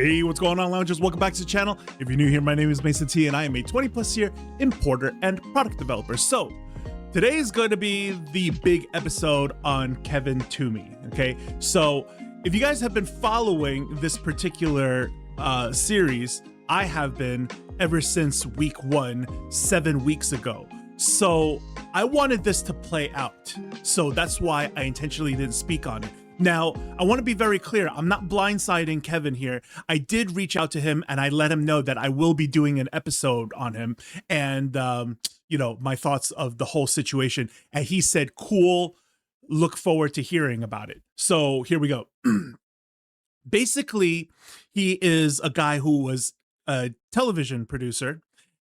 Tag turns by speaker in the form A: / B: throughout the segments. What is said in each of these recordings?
A: Hey, what's going on, loungers? Welcome back to the channel. If you're new here, my name is Mason T, and I am a 20+ year importer and product developer. So today is going to be the big episode on Kevin Toomey. Okay, so if you guys have been following this particular series, I have been ever since week 1, 7 weeks ago. So I wanted this to play out. So that's why I intentionally didn't speak on it. Now, I want to be very clear. I'm not blindsiding Kevin here. I did reach out to him and I let him know that I will be doing an episode on him and, you know, my thoughts of the whole situation. And he said, cool, look forward to hearing about it. So here we go. Basically, he is a guy who was a television producer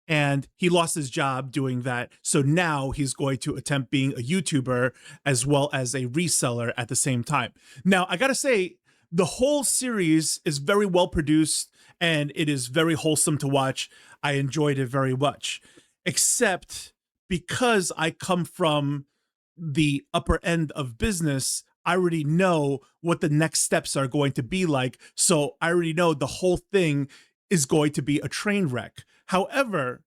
A: and he lost his job doing that. So now he's going to attempt being a YouTuber as well as a reseller at the same time. Now, I gotta say, the whole series is very well produced and it is very wholesome to watch. I enjoyed it very much, except because I come from the upper end of business, I already know what the next steps are going to be like. So I already know the whole thing is going to be a train wreck. However,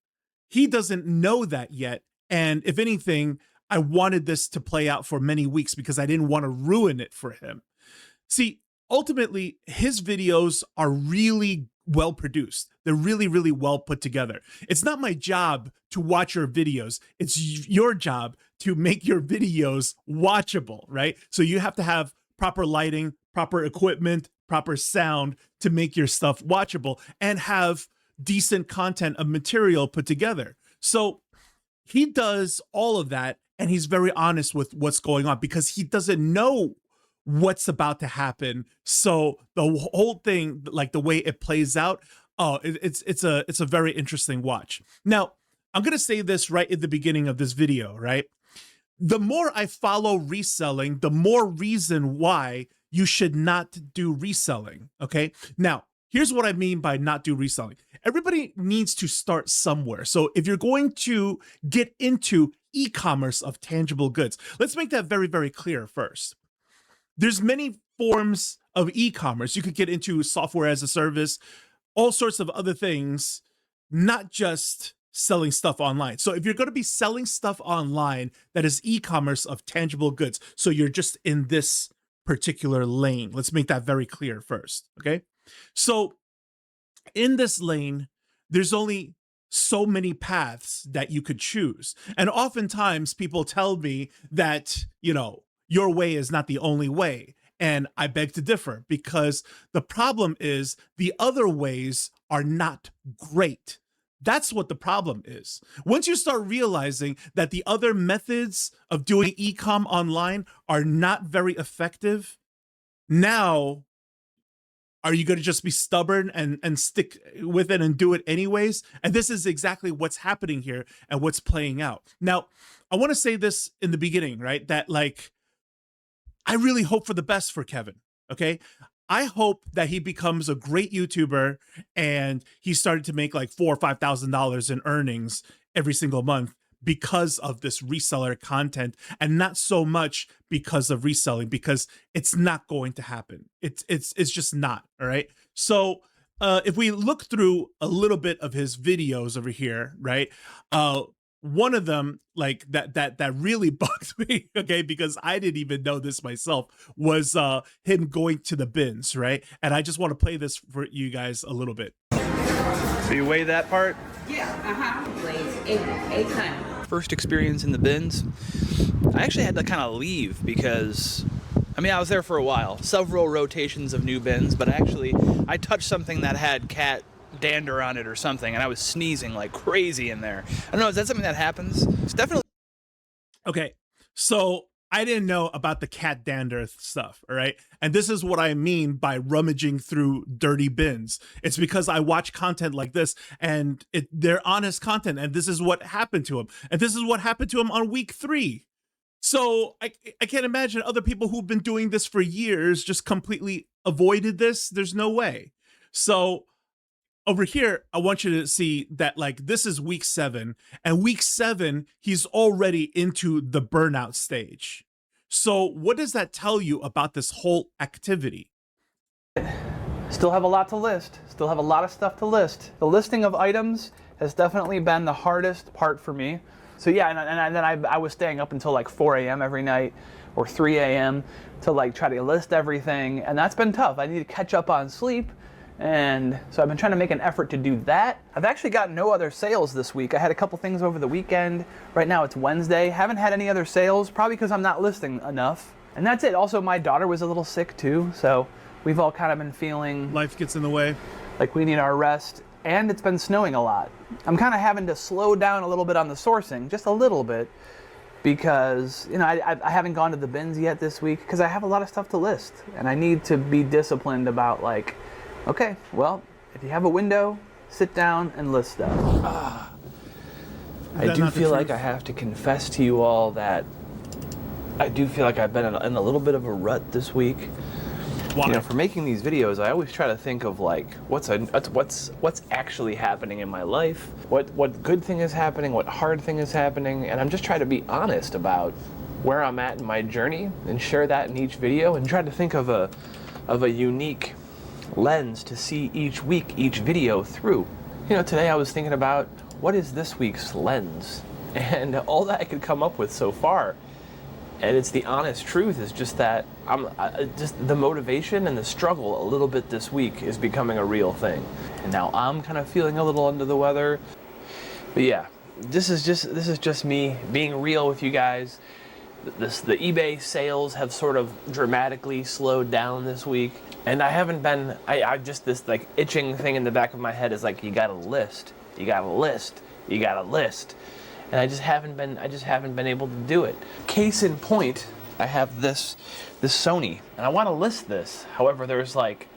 A: he doesn't know that yet. And if anything, I wanted this to play out for many weeks because I didn't want to ruin it for him. See, ultimately, his videos are really well produced. They're really, really well put together. It's not my job to watch your videos. It's your job to make your videos watchable, right? So you have to have proper lighting, proper equipment, proper sound to make your stuff watchable and have decent content of material put together. So he does all of that and he's very honest with what's going on because he doesn't know what's about to happen. So the whole thing, like the way it plays out, it's a very interesting watch. Now, I'm going to say this right at the beginning of this video, right? The more I follow reselling, the more reason why you should not do reselling, okay? Now, here's what I mean by not do reselling. Everybody needs to start somewhere. So if you're going to get into e-commerce of tangible goods, let's make that very, very clear first. There's many forms of e-commerce. You could get into software as a service, all sorts of other things, not just selling stuff online. So if you're going to be selling stuff online, that is e-commerce of tangible goods. So you're just in this particular lane. Let's make that very clear first, okay? So in this lane, there's only so many paths that you could choose. And oftentimes people tell me that, you know, your way is not the only way. And I beg to differ because the problem is the other ways are not great. That's what the problem is. Once you start realizing that the other methods of doing e-com online are not very effective, now are you going to just be stubborn and stick with it and do it anyways? And this is exactly what's happening here and what's playing out. Now, I want to say this in the beginning, right? That like, I really hope for the best for Kevin, okay? I hope that he becomes a great YouTuber and he started to make like $4,000 or $5,000 in earnings every single month because of this reseller content and not so much because of reselling, because it's not going to happen. It's just not, all right? So if we look through a little bit of his videos over here, right? One of them, like that really bugged me, okay, because I didn't even know this myself, was him going to the bins, right? And I just want to play this for you guys a little bit.
B: So you weigh that part?
C: Yeah, weighs 8 tons.
B: First experience in the bins, I actually had to kind of leave because, I mean, I was there for a while, several rotations of new bins, but I touched something that had cat dander on it or something, and I was sneezing like crazy in there. I don't know, is that something that happens? It's definitely.
A: Okay, so I didn't know about the cat dander stuff, all right? And this is what I mean by rummaging through dirty bins. It's because I watch content like this and they're honest content, and this is what happened to him. And this is what happened to him on week 3. So I can't imagine other people who've been doing this for years just completely avoided this. There's no way. So over here, I want you to see that like this is week 7, and week 7, he's already into the burnout stage. So what does that tell you about this whole activity?
B: Still have a lot to list. Still have a lot of stuff to list. The listing of items has definitely been the hardest part for me. So yeah, and then I was staying up until like 4 a.m. every night or 3 a.m. to like try to list everything, and that's been tough. I need to catch up on sleep, and so I've been trying to make an effort to do that. I've actually got no other sales this week. I had a couple things over the weekend. Right now it's Wednesday. Haven't had any other sales, probably because I'm not listing enough. And that's it. Also, my daughter was a little sick too, so we've all kind of been feeling
A: Life gets in the way.
B: like we need our rest, and it's been snowing a lot. I'm kind of having to slow down a little bit on the sourcing, just a little bit, because I haven't gone to the bins yet this week because I have a lot of stuff to list, and I need to be disciplined about like, okay, well, if you have a window, sit down and list stuff. I do feel like I have to confess to you all that I do feel like I've been in a little bit of a rut this week.
A: Why?
B: For making these videos, I always try to think of like what's actually happening in my life, what good thing is happening, what hard thing is happening, and I'm just trying to be honest about where I'm at in my journey and share that in each video, and try to think of a unique lens to see each week, each video through. Today I was thinking about what is this week's lens, and all that I could come up with so far, and it's the honest truth, is just that just the motivation and the struggle a little bit this week is becoming a real thing. And now I'm kind of feeling a little under the weather. But yeah, this is just me being real with you guys. The eBay sales have sort of dramatically slowed down this week. And I just, this like itching thing in the back of my head is like, you gotta list, you gotta list, you gotta list. And I just haven't been able to do it. Case in point, I have this Sony, and I want to list this. However, there's like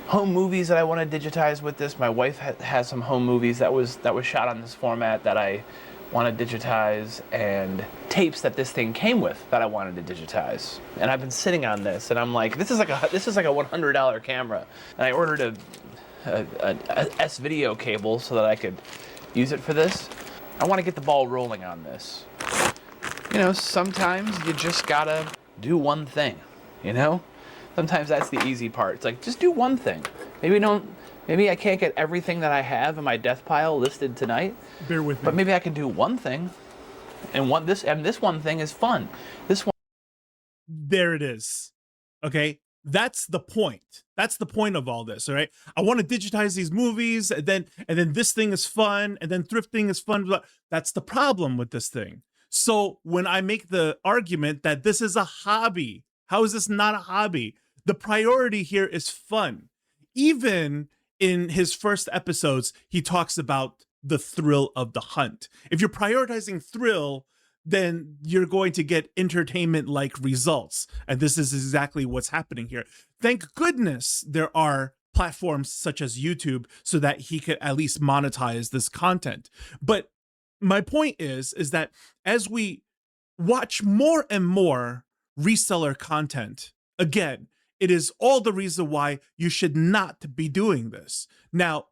B: home movies that I want to digitize with this. My wife has some home movies that was shot on this format that I want to digitize, and tapes that this thing came with that I wanted to digitize. And I've been sitting on this, and I'm like, this is like a $100 camera, and I ordered a S-video cable so that I could use it for this. I want to get the ball rolling on this. Sometimes you just gotta do one thing, Sometimes that's the easy part. It's like, just do one thing. Maybe I can't get everything that I have in my death pile listed tonight.
A: Bear with me.
B: But maybe I can do one thing. And this one thing is fun.
A: There it is. Okay. That's the point. That's the point of all this, all right? I want to digitize these movies, and then this thing is fun, and then thrifting is fun. That's the problem with this thing. So when I make the argument that this is a hobby, how is this not a hobby? The priority here is fun. Even in his first episodes, he talks about the thrill of the hunt. If you're prioritizing thrill, then you're going to get entertainment-like results. And this is exactly what's happening here. Thank goodness there are platforms such as YouTube so that he could at least monetize this content. But my point is that as we watch more and more reseller content, again, it is all the reason why you should not be doing this. Now,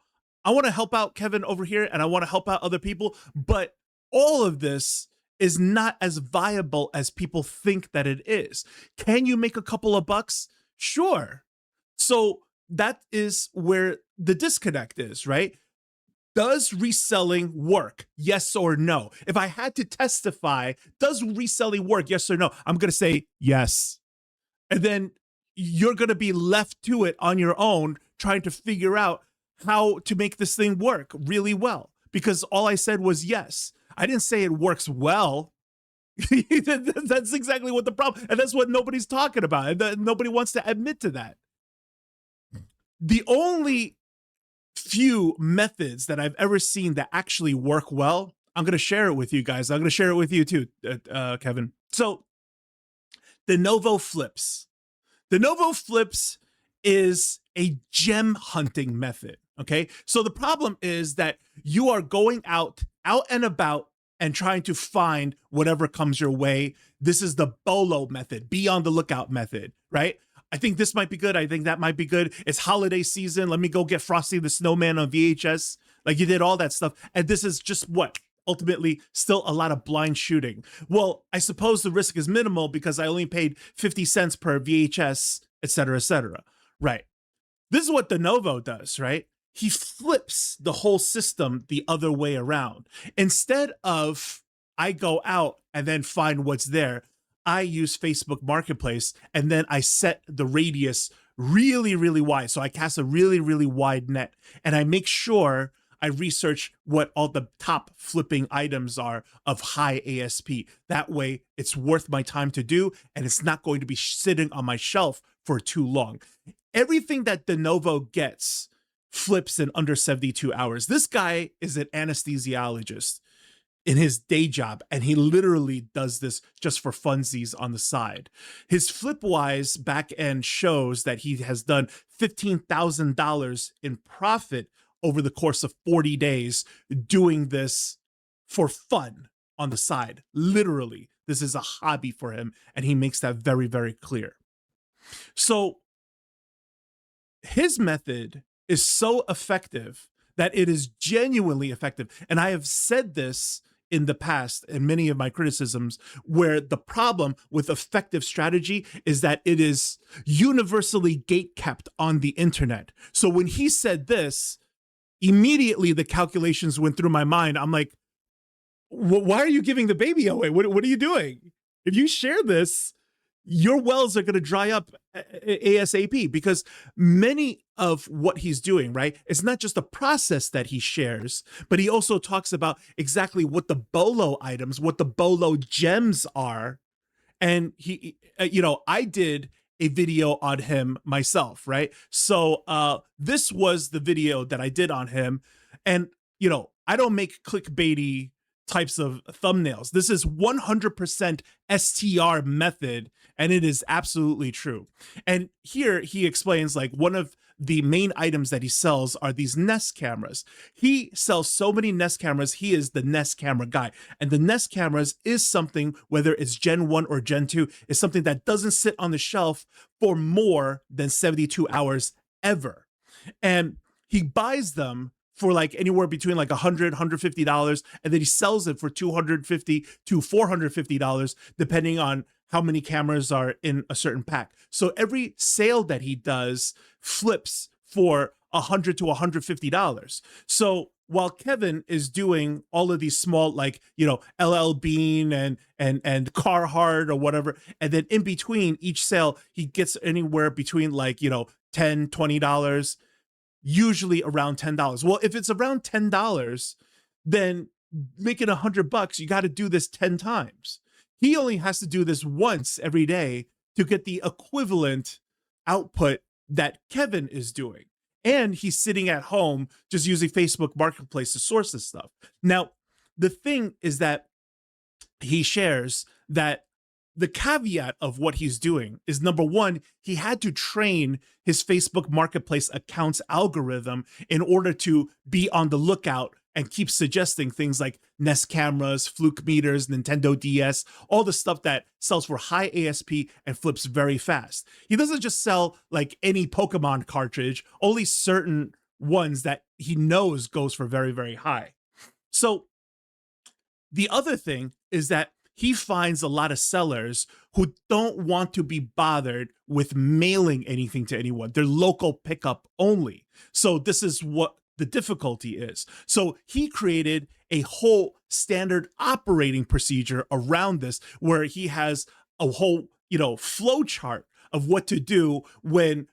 A: I want to help out Kevin over here, and I want to help out other people, but all of this is not as viable as people think that it is. Can you make a couple of bucks? Sure. So that is where the disconnect is, right? Does reselling work? Yes or no? If I had to testify, does reselling work? Yes or no? I'm going to say yes. And then you're going to be left to it on your own, trying to figure out how to make this thing work really well. Because all I said was yes. I didn't say it works well. That's exactly what the problem, and that's what nobody's talking about. Nobody wants to admit to that. The only few methods that I've ever seen that actually work well, I'm going to share it with you guys. I'm going to share it with you too, Kevin. So de novo flips. De novo flips is a gem hunting method. Okay. So the problem is that you are going out and about and trying to find whatever comes your way. This is the BOLO method, be on the lookout method, right? I think this might be good. I think that might be good. It's holiday season. Let me go get Frosty the Snowman on VHS. Like, you did all that stuff. And this is just what? Ultimately, still a lot of blind shooting. Well, I suppose the risk is minimal because I only paid 50 cents per VHS, et cetera, right? This is what de novo does, right? He flips the whole system the other way around. Instead of I go out and then find what's there, I use Facebook Marketplace and then I set the radius really, really wide. So I cast a really, really wide net and I make sure I research what all the top flipping items are of high ASP. That way it's worth my time to do and it's not going to be sitting on my shelf for too long. Everything that de novo gets flips in under 72 hours. This guy is an anesthesiologist in his day job, and he literally does this just for funsies on the side. His Flipwise back end shows that he has done $15,000 in profit over the course of 40 days doing this for fun on the side. Literally, this is a hobby for him, and he makes that very, very clear. So his method is so effective that it is genuinely effective. And I have said this in the past in many of my criticisms, where the problem with effective strategy is that it is universally gatekept on the internet. So when he said this, immediately the calculations went through my mind. I'm like, why are you giving the baby away? What are you doing? If you share this, your wells are going to dry up ASAP, because many of what he's doing, right, it's not just the process that he shares, but he also talks about exactly what the BOLO items, what the BOLO gems are. And he, I did a video on him myself, right? So this was the video that I did on him. And, I don't make clickbaity types of thumbnails. This is 100% STR method, and it is absolutely true. And here he explains, like, one of the main items that he sells are these Nest cameras. He sells so many Nest cameras. He is the Nest camera guy. And the Nest cameras is something, whether it's Gen 1 or Gen 2, is something that doesn't sit on the shelf for more than 72 hours ever. And he buys them for like anywhere between like $100, $150, and then he sells it for $250 to $450, depending on how many cameras are in a certain pack. So every sale that he does flips for $100 to $150. So while Kevin is doing all of these small, like, LL Bean and Carhartt or whatever, and then in between each sale, he gets anywhere between like, $10, $20, usually around $10. Well, if it's around $10, then making $100, you got to do this 10 times. He only has to do this once every day to get the equivalent output that Kevin is doing. And he's sitting at home just using Facebook Marketplace to source this stuff. Now, the thing is that he shares that the caveat of what he's doing is, number one, he had to train his Facebook Marketplace account's algorithm in order to be on the lookout and keep suggesting things like Nest cameras, Fluke meters, Nintendo DS, all the stuff that sells for high ASP and flips very fast. He doesn't just sell like any Pokemon cartridge, only certain ones that he knows goes for very, very high. So the other thing is that he finds a lot of sellers who don't want to be bothered with mailing anything to anyone. They're local pickup only. So this is what the difficulty is. So he created a whole standard operating procedure around this, where he has a whole, flow chart of what to do when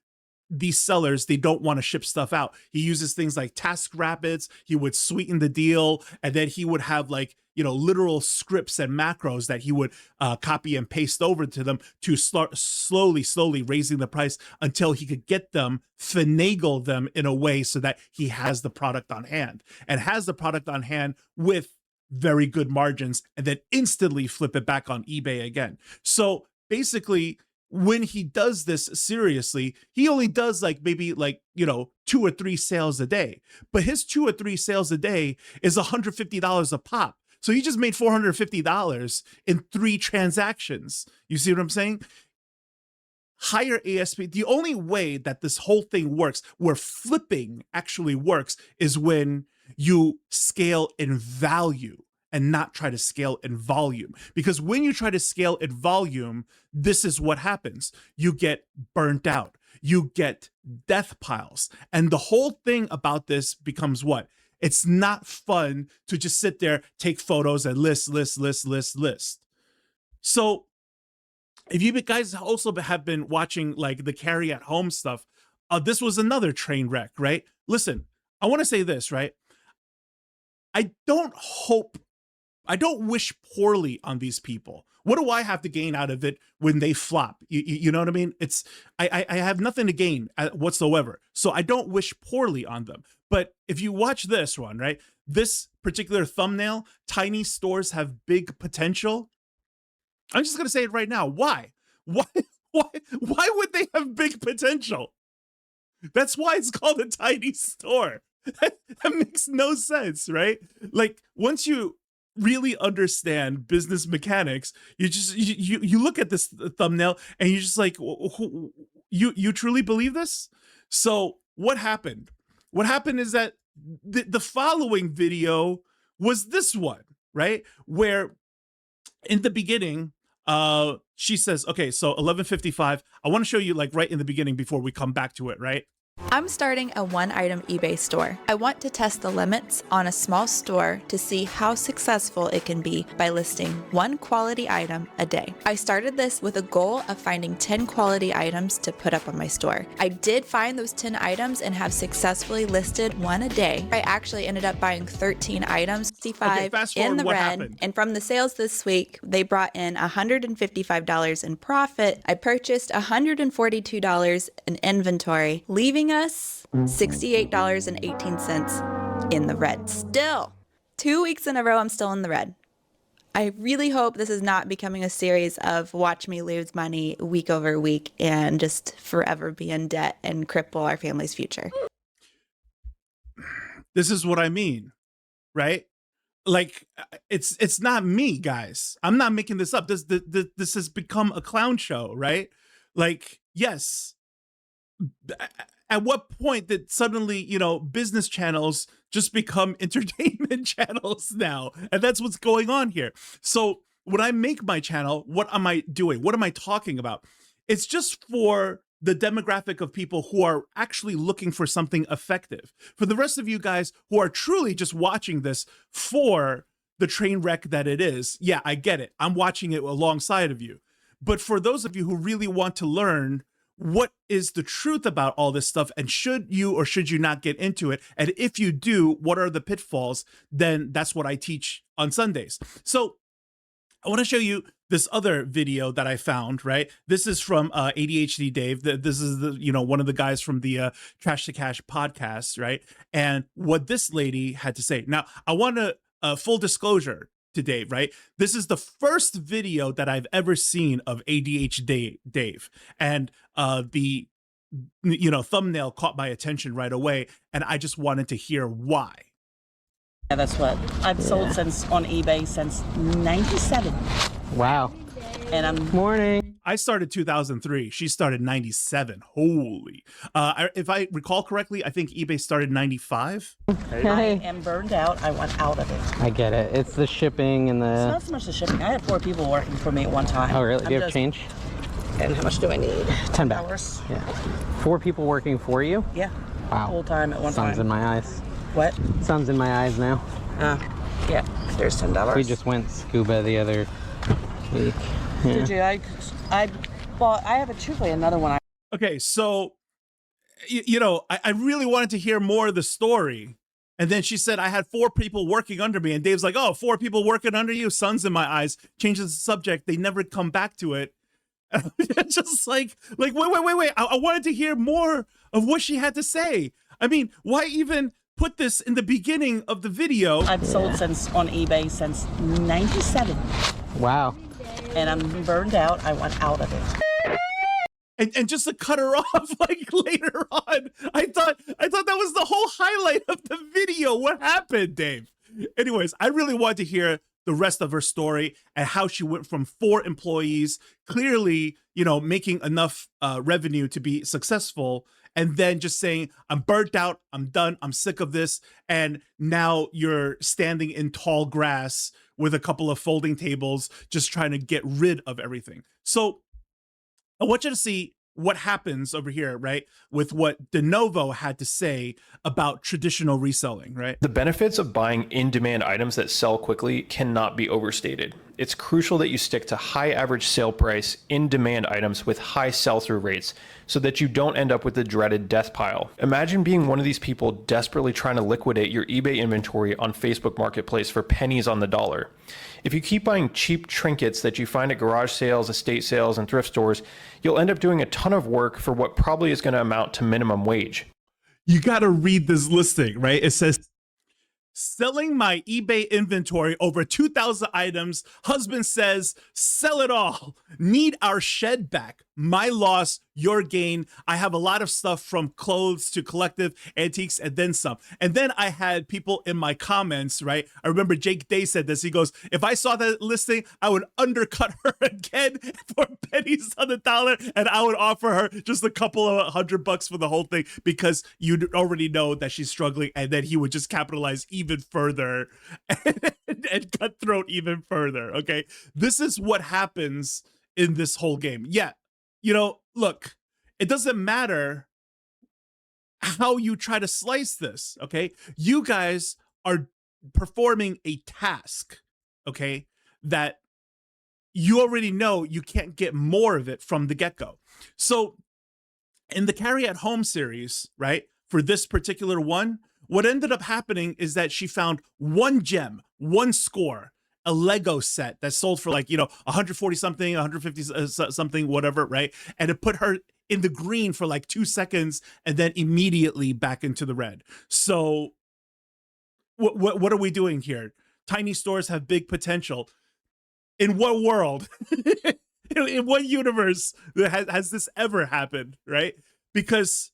A: these sellers, they don't want to ship stuff out. He uses things like Task Rapids. He would sweeten the deal, and then he would have like, literal scripts and macros that he would copy and paste over to them to start slowly raising the price until he could get them, finagle them in a way so that he has the product on hand, and has the product on hand with very good margins, and then instantly flip it back on eBay again. So basically, when he does this seriously, he only does like maybe like, 2 or 3 sales a day, but his 2 or 3 sales a day is $150 a pop. So he just made $450 in 3 transactions. You see what I'm saying? Higher ASP. The only way that this whole thing works, where flipping actually works, is when you scale in value and not try to scale in volume. Because when you try to scale in volume, this is what happens. You get burnt out. you get death piles. And the whole thing about this becomes what? It's not fun to just sit there, take photos and list. So if you guys also have been watching like the carry at home stuff, this was another train wreck, right? Listen, I want to say this, right? I don't wish poorly on these people. What do I have to gain out of it when they flop? You know what I mean? I have nothing to gain whatsoever. So I don't wish poorly on them. But if you watch this one, right? This particular thumbnail, tiny stores have big potential. I'm just going to say it right now. Why? Why would they have big potential? That's why it's called a tiny store. That makes no sense, right? Like once you really understand business mechanics, you look at this thumbnail and you're just like, you truly believe this? So what happened? What happened is that the following video was this one, right? Where in the beginning, she says, okay, so 11:55. I want to show you like right in the beginning before we come back to it, right?
D: I'm starting a one-item eBay store. I want to test the limits on a small store to see how successful it can be by listing one quality item a day. I started this with a goal of finding 10 quality items to put up on my store. I did find those 10 items and have successfully listed one a day. I actually ended up buying 13 items, 65 in the red, and from the sales this week, they brought in $155 in profit. I purchased $142 in inventory, leaving us $68.18 in the red. Still, 2 weeks in a row, I'm still in the red. I really hope this is not becoming a series of watch me lose money week over week and just forever be in debt and cripple our family's future.
A: This is what I mean, right? Like it's not me, guys. I'm not making this up. This has become a clown show, right? Like, yes. At what point did suddenly, business channels just become entertainment channels now? And that's what's going on here. So when I make my channel, what am I doing? What am I talking about? It's just for the demographic of people who are actually looking for something effective. For the rest of you guys who are truly just watching this for the train wreck that it is, yeah, I get it. I'm watching it alongside of you. But for those of you who really want to learn what is the truth about all this stuff, and should you or should you not get into it, and if you do, what are the pitfalls, then that's what I teach on Sundays. So I want to show you this other video that I found, right? This is from ADHD Dave. This is one of the guys from the Trash to Cash podcast, right? And what this lady had to say. Now, I want to full disclosure to Dave, right? This is the first video that I've ever seen of ADHD Dave, and the thumbnail caught my attention right away, and I just wanted to hear why.
E: Yeah, that's what I've sold since on eBay since '97.
F: Wow.
E: And I'm
F: Morning.
A: I started 2003. She started 97. Holy. If I recall correctly, I think eBay started 95.
E: I am burned out. I want out of it.
F: I get it. It's the shipping and
E: It's
F: the...
E: not so much the shipping. I had 4 people working for me at one time.
F: Oh, really? Do you have change?
E: And how much do I need?
F: $10 back.
E: Hours.
F: Yeah. 4 people working for you?
E: Yeah.
F: Wow.
E: Full time at one time.
F: Sun's in my eyes.
E: What?
F: Sun's in my eyes now.
E: Yeah. There's $10.
F: We just went scuba the other week. Yeah.
E: Did you? I have truthfully another one.
A: Okay, so, I really wanted to hear more of the story. And then she said, I had 4 people working under me. And Dave's like, oh, 4 people working under you? Sun's in my eyes. Changes the subject. They never come back to it. Just like, wait. I wanted to hear more of what she had to say. I mean, why even put this in the beginning of the video?
E: I've sold since on eBay since '97.
F: Wow.
E: And I'm burned out. I want out of it.
A: And just to cut her off like later on, I thought that was the whole highlight of the video. What happened, Dave? Anyways, I really want to hear the rest of her story and how she went from 4 employees, clearly, making enough revenue to be successful, and then just saying, I'm burnt out, I'm done, I'm sick of this, and now you're standing in tall grass with a couple of folding tables, just trying to get rid of everything. So I want you to see what happens over here, right? With what De Novo had to say about traditional reselling, right?
G: The benefits of buying in-demand items that sell quickly cannot be overstated. It's crucial that you stick to high average sale price, in-demand items with high sell-through rates so that you don't end up with the dreaded death pile. Imagine being one of these people desperately trying to liquidate your eBay inventory on Facebook Marketplace for pennies on the dollar. If you keep buying cheap trinkets that you find at garage sales, estate sales, and thrift stores, you'll end up doing a ton of work for what probably is going to amount to minimum wage.
A: You got to read this listing, right? It says, selling my eBay inventory over 2,000 items. Husband says, sell it all. Need our shed back. My loss, your gain. I have a lot of stuff from clothes to collective antiques and then some. And then I had people in my comments, right? I remember Jake Day said this. He goes, if I saw that listing, I would undercut her again for pennies on the dollar. And I would offer her just a couple of $100 for the whole thing because you'd already know that she's struggling. And then he would just capitalize even further and cutthroat even further. Okay. This is what happens in this whole game. Yeah. You know, look, it doesn't matter how you try to slice this, okay? You guys are performing a task, okay, that you already know you can't get more of it from the get-go. So in the Carry at Home series, right, for this particular one, what ended up happening is that she found one gem, one score, a Lego set that sold for like, 140 something, 150 something, whatever, right? And it put her in the green for like 2 seconds and then immediately back into the red. So what are we doing here? Tiny stores have big potential. In what world, in what universe has this ever happened, right? Because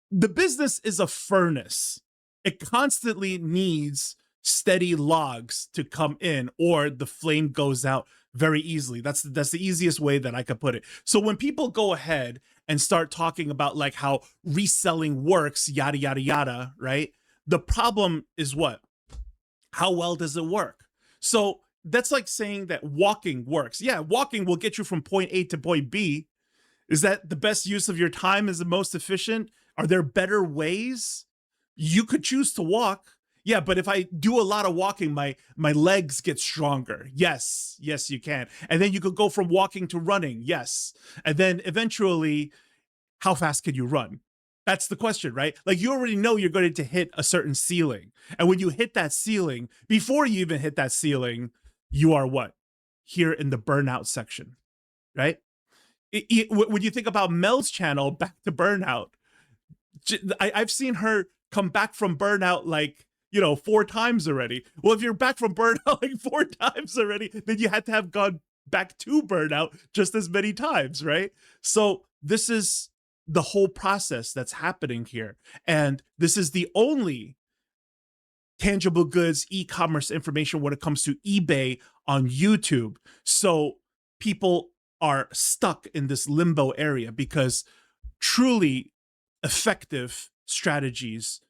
A: the business is a furnace. It constantly needs steady logs to come in or the flame goes out very easily. That's the easiest way that I could put it. So when people go ahead and start talking about like how reselling works, yada, yada, yada, right? The problem is what? How well does it work? So that's like saying that walking works. Yeah, walking will get you from point A to point B. Is that the best use of your time? Is the most efficient? Are there better ways? You could choose to walk. Yeah, but if I do a lot of walking, my legs get stronger. Yes, you can. And then you could go from walking to running. Yes. And then eventually, how fast can you run? That's the question, right? Like you already know you're going to hit a certain ceiling. And when you hit that ceiling, before you even hit that ceiling, you are what? Here in the burnout section, right? When you think about Mel's channel, Back to Burnout, I've seen her come back from burnout like, 4 times already. Well, if you're back from burnout like 4 times already, then you had to have gone back to burnout just as many times, right? So this is the whole process that's happening here. And this is the only tangible goods e-commerce information when it comes to eBay on YouTube. So people are stuck in this limbo area because truly effective strategies,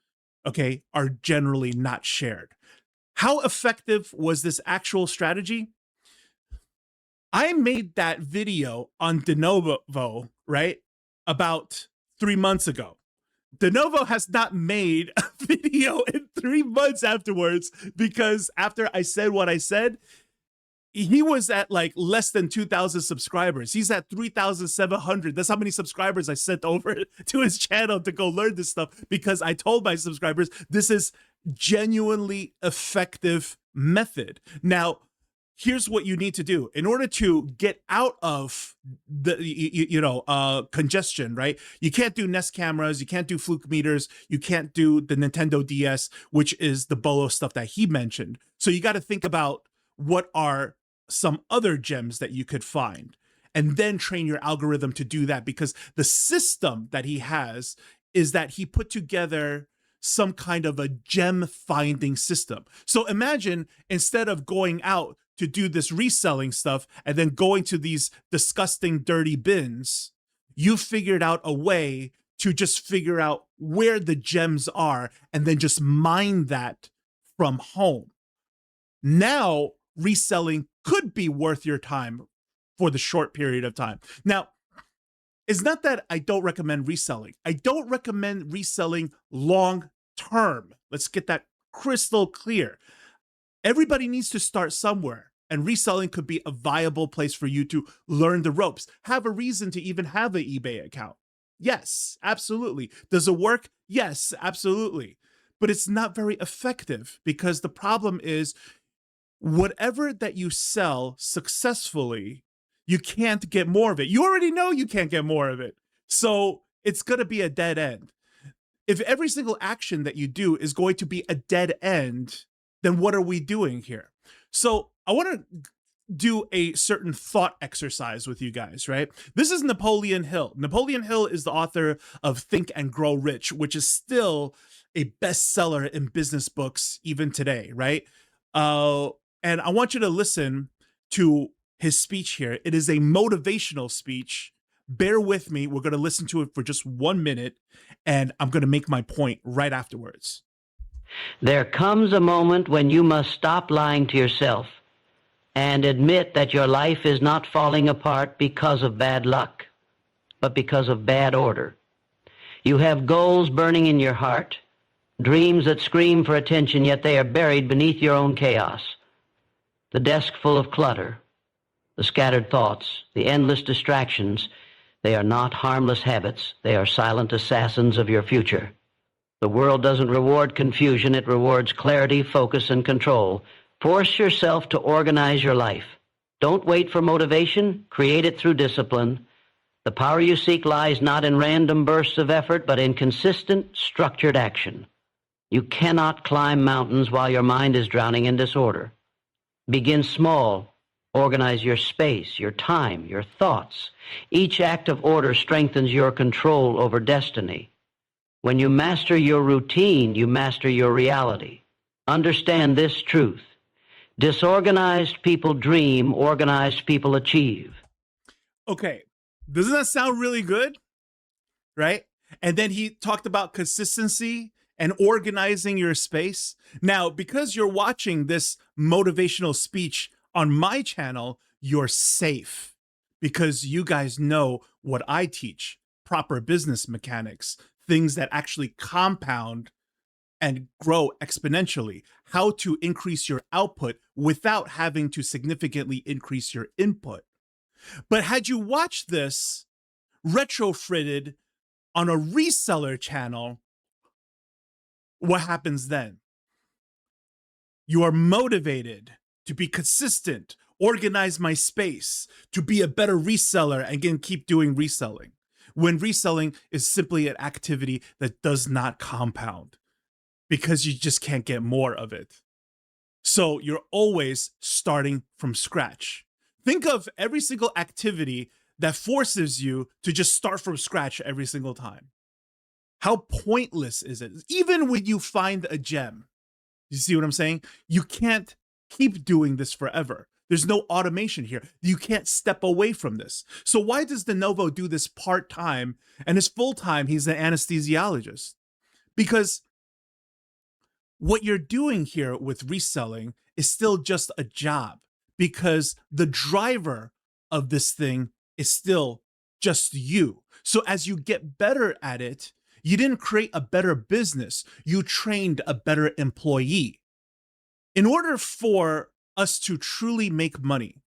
A: okay, are generally not shared. How effective was this actual strategy? I made that video on De Novo, right, about 3 months ago. De Novo has not made a video in 3 months afterwards because after I said what I said, he was at like less than 2,000 subscribers. He's at 3,700. That's how many subscribers I sent over to his channel to go learn this stuff because I told my subscribers this is genuinely effective method. Now, here's what you need to do in order to get out of the congestion, right? You can't do Nest cameras, you can't do fluke meters, you can't do the Nintendo DS, which is the BOLO stuff that he mentioned. So you got to think about what are some other gems that you could find and then train your algorithm to do that, because the system that he has is that he put together some kind of a gem finding system. So imagine instead of going out to do this reselling stuff and then going to these disgusting dirty bins, you figured out a way to just figure out where the gems are and then just mine that from home. Now reselling could be worth your time for the short period of time. Now, it's not that I don't recommend reselling. I don't recommend reselling long term. Let's get that crystal clear. Everybody needs to start somewhere, and reselling could be a viable place for you to learn the ropes. Have a reason to even have an eBay account. Yes, absolutely. Does it work? Yes, absolutely. But it's not very effective because the problem is whatever that you sell successfully, you can't get more of it. You already know you can't get more of it. So it's going to be a dead end. If every single action that you do is going to be a dead end, then what are we doing here? So I want to do a certain thought exercise with you guys, right? This is Napoleon Hill. Napoleon Hill is the author of Think and Grow Rich, which is still a bestseller in business books even today, right? And I want you to listen to his speech here. It is a motivational speech. Bear with me. We're going to listen to it for just 1 minute, and I'm going to make my point right afterwards.
H: There comes a moment when you must stop lying to yourself and admit that your life is not falling apart because of bad luck, but because of bad order. You have goals burning in your heart, dreams that scream for attention, yet they are buried beneath your own chaos. The desk full of clutter, the scattered thoughts, the endless distractions, they are not harmless habits. They are silent assassins of your future. The world doesn't reward confusion. It rewards clarity, focus, and control. Force yourself to organize your life. Don't wait for motivation. Create it through discipline. The power you seek lies not in random bursts of effort, but in consistent, structured action. You cannot climb mountains while your mind is drowning in disorder. Begin small. Organize your space, your time, your thoughts. Each act of order strengthens your control over destiny. When you master your routine, you master your reality. Understand this truth. Disorganized people dream, organized people achieve.
A: Okay, doesn't that sound really good? Right? And then he talked about consistency and organizing your space. Now, because you're watching this motivational speech on my channel, you're safe because you guys know what I teach, proper business mechanics, things that actually compound and grow exponentially, how to increase your output without having to significantly increase your input. But had you watched this retrofitted on a reseller channel, what happens then? You are motivated to be consistent, organize my space, to be a better reseller, and again, keep doing reselling. When reselling is simply an activity that does not compound because you just can't get more of it. So you're always starting from scratch. Think of every single activity that forces you to just start from scratch every single time. How pointless is it? Even when you find a gem, you see what I'm saying? You can't keep doing this forever. There's no automation here. You can't step away from this. So why does De Novo do this part-time and his full-time, he's an anesthesiologist? Because what you're doing here with reselling is still just a job because the driver of this thing is still just you. So as you get better at it, you didn't create a better business. You trained a better employee. In order for us to truly make money,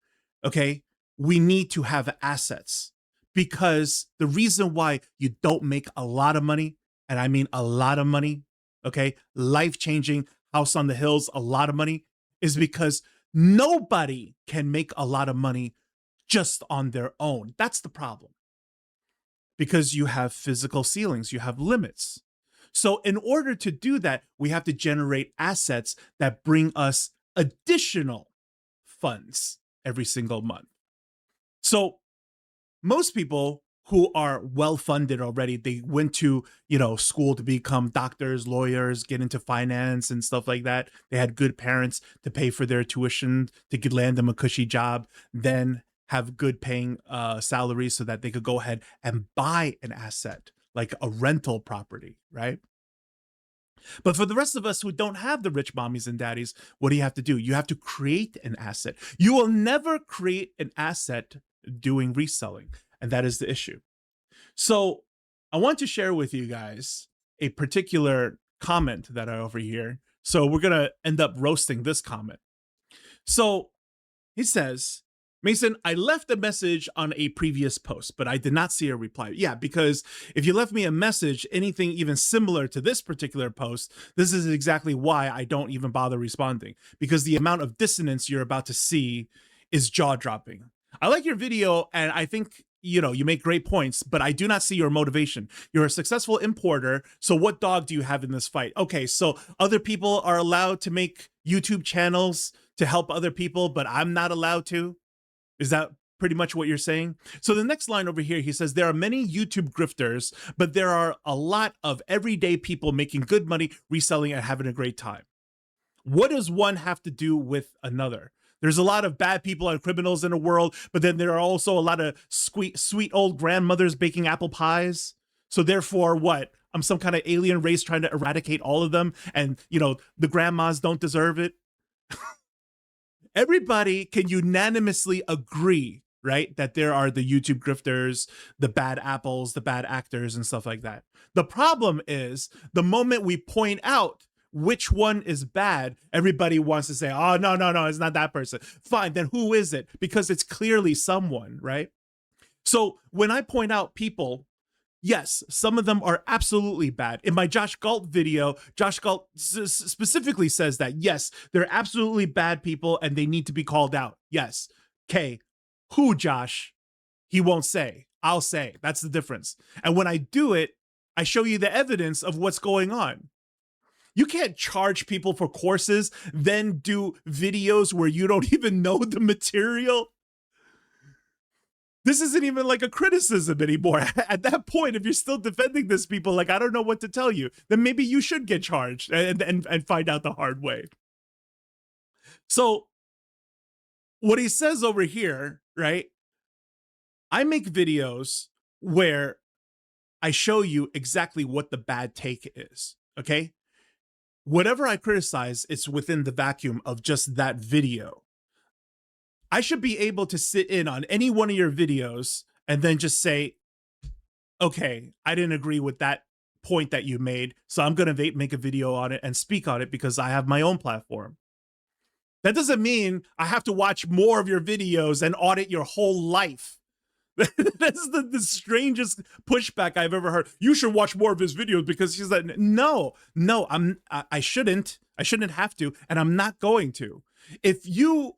A: okay, we need to have assets because the reason why you don't make a lot of money, and I mean a lot of money, okay, life-changing, house on the hills, a lot of money, is because nobody can make a lot of money just on their own. That's the problem. Because you have physical ceilings, you have limits. So in order to do that, we have to generate assets that bring us additional funds every single month. So most people who are well-funded already, they went to, school to become doctors, lawyers, get into finance and stuff like that. They had good parents to pay for their tuition, to land them a cushy job, then have good paying salaries so that they could go ahead and buy an asset like a rental property, right? But for the rest of us who don't have the rich mommies and daddies, what do? You have to create an asset. You will never create an asset doing reselling. And that is the issue. So I want to share with you guys a particular comment that I overhear. So we're going to end up roasting this comment. So he says, Mason, I left a message on a previous post, but I did not see a reply. Yeah, because if you left me a message, anything even similar to this particular post, this is exactly why I don't even bother responding, because the amount of dissonance you're about to see is jaw-dropping. I like your video, and I think, you know, you make great points, but I do not see your motivation. You're a successful importer, so what dog do you have in this fight? Okay, so other people are allowed to make YouTube channels to help other people, but I'm not allowed to? Is that pretty much what you're saying? So the next line over here, he says, there are many YouTube grifters, but there are a lot of everyday people making good money, reselling, and having a great time. What does one have to do with another? There's a lot of bad people and criminals in the world, but then there are also a lot of sweet old grandmothers baking apple pies. So therefore, what? I'm some kind of alien race trying to eradicate all of them, and, you know, the grandmas don't deserve it. Everybody can unanimously agree, right, that there are the YouTube grifters, the bad apples, the bad actors, and stuff like that. The problem is the moment we point out which one is bad, everybody wants to say, oh, no, it's not that person. Fine, then who is it? Because it's clearly someone, right? So when I point out people, yes, some of them are absolutely bad. In my Josh Galt video, Josh Galt specifically says that, yes, they're absolutely bad people and they need to be called out. Yes. Okay. Who, Josh? He won't say. I'll say. That's the difference. And when I do it, I show you the evidence of what's going on. You can't charge people for courses, then do videos where you don't even know the material. This isn't even like a criticism anymore. At that point, if you're still defending this, people, like, I don't know what to tell you, then maybe you should get charged and find out the hard way. So what he says over here, right? I make videos where I show you exactly what the bad take is, okay? Whatever I criticize, it's within the vacuum of just that video. I should be able to sit in on any one of your videos and then just say, okay, I didn't agree with that point that you made, so I'm going to make a video on it and speak on it because I have my own platform. That doesn't mean I have to watch more of your videos and audit your whole life. That's the strangest pushback I've ever heard. You should watch more of his videos because he's like, no, I shouldn't have to, and I'm not going to. If you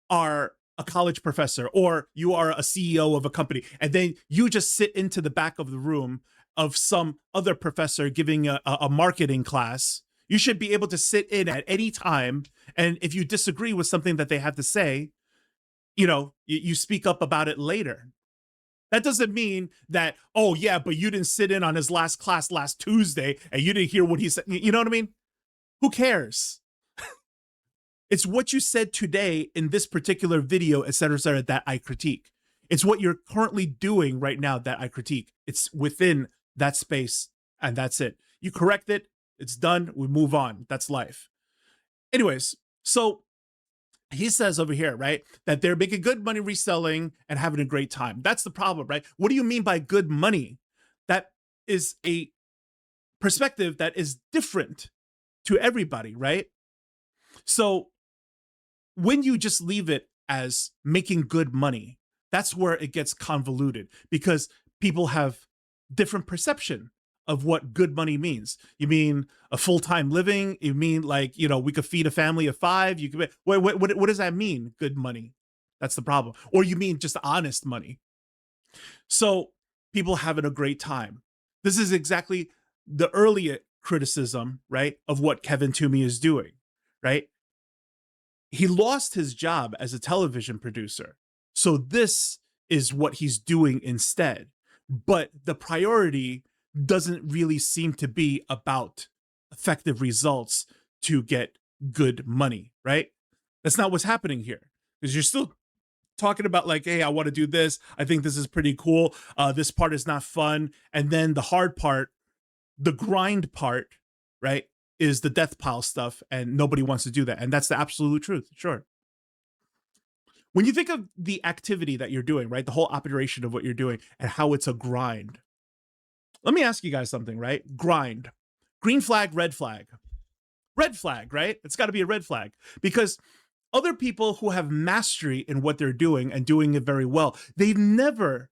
A: are a college professor or you are a CEO of a company and then you just sit into the back of the room of some other professor giving a marketing class, you should be able to sit in at any time, and if you disagree with something that they have to say, you know, you speak up about it later. That doesn't mean that, oh yeah, but you didn't sit in on his last class last Tuesday and you didn't hear what he said. You know what I mean? Who cares? It's what you said today in this particular video, et cetera, that I critique. It's what you're currently doing right now that I critique. It's within that space, and that's it. You correct it, it's done, we move on. That's life. Anyways, so he says over here, right, that they're making good money reselling and having a great time. That's the problem, right? What do you mean by good money? That is a perspective that is different to everybody, right? So when you just leave it as making good money, that's where it gets convoluted because people have different perception of what good money means. You mean a full-time living? You mean like, you know, we could feed a family of 5? You could, what does that mean, good money? That's the problem. Or you mean just honest money? So people having a great time. This is exactly the early criticism, right, of what Kevin Toomey is doing, right? He lost his job as a television producer. So this is what he's doing instead. But the priority doesn't really seem to be about effective results to get good money, right? That's not what's happening here, because you're still talking about like, hey, I want to do this. I think this is pretty cool. This part is not fun. And then the hard part, the grind part, right, is the death pile stuff, and nobody wants to do that. And that's the absolute truth, sure. When you think of the activity that you're doing, right? The whole operation of what you're doing and how it's a grind. Let me ask you guys something, right? Grind. Green flag, red flag. Red flag, right? It's got to be a red flag because other people who have mastery in what they're doing and doing it very well, they've never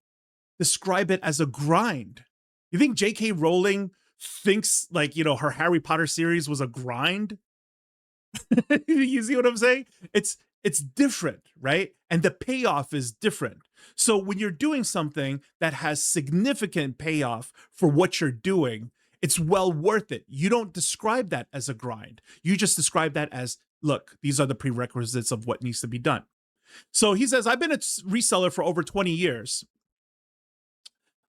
A: described it as a grind. You think J.K. Rowling thinks like, her Harry Potter series was a grind? You see what I'm saying? It's different, right? And the payoff is different. So when you're doing something that has significant payoff for what you're doing, it's well worth it. You don't describe that as a grind. You just describe that as, look, these are the prerequisites of what needs to be done. So he says, I've been a reseller for over 20 years.